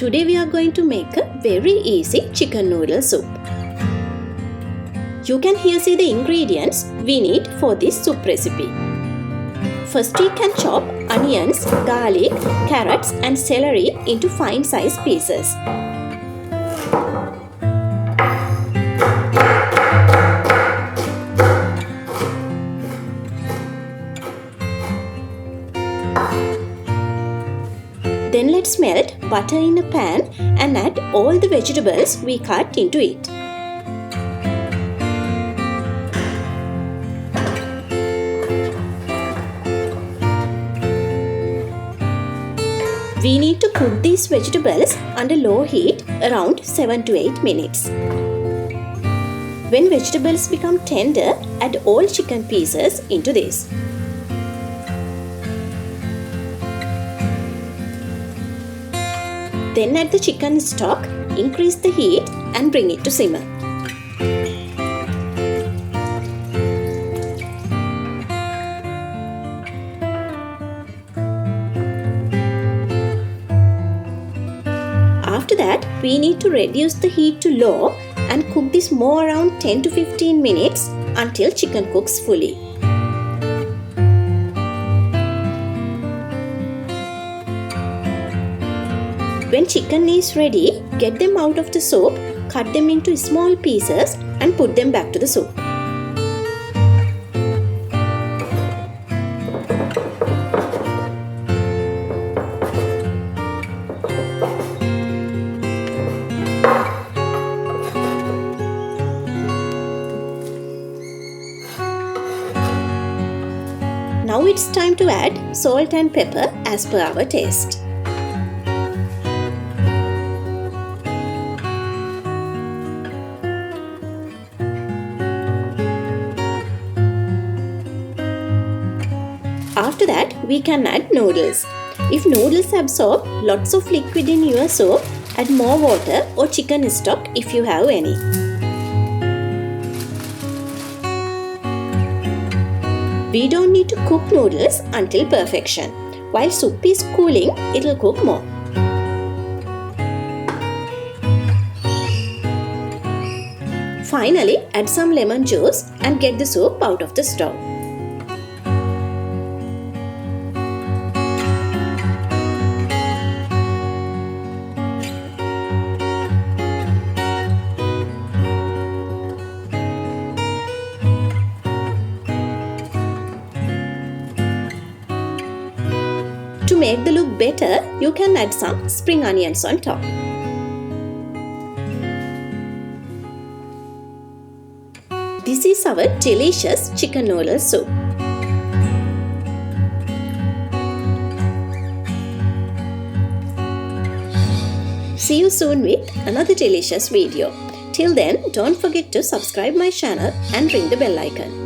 Today we are going to make a very easy chicken noodle soup. You can here see the ingredients we need for this soup recipe. First we can chop onions, garlic, carrots and celery into fine size pieces. Then let's melt butter in a pan and add all the vegetables we cut into it. We need to cook these vegetables under low heat around 7 to 8 minutes. When vegetables become tender, add all chicken pieces into this. Then add the chicken stock, increase the heat and bring it to simmer. After that, we need to reduce the heat to low and cook this more around 10 to 15 minutes until chicken cooks fully. When chicken is ready, get them out of the soup, cut them into small pieces and put them back to the soup. Now it's time to add salt and pepper as per our taste. After that, we can add noodles. If noodles absorb lots of liquid in your soup, add more water or chicken stock if you have any. We don't need to cook noodles until perfection. While soup is cooling, it will cook more. Finally, add some lemon juice and get the soup out of the stove. To make the look better, you can add some spring onions on top. This is our delicious chicken noodle soup. See you soon with another delicious video. Till then, don't forget to subscribe my channel and ring the bell icon.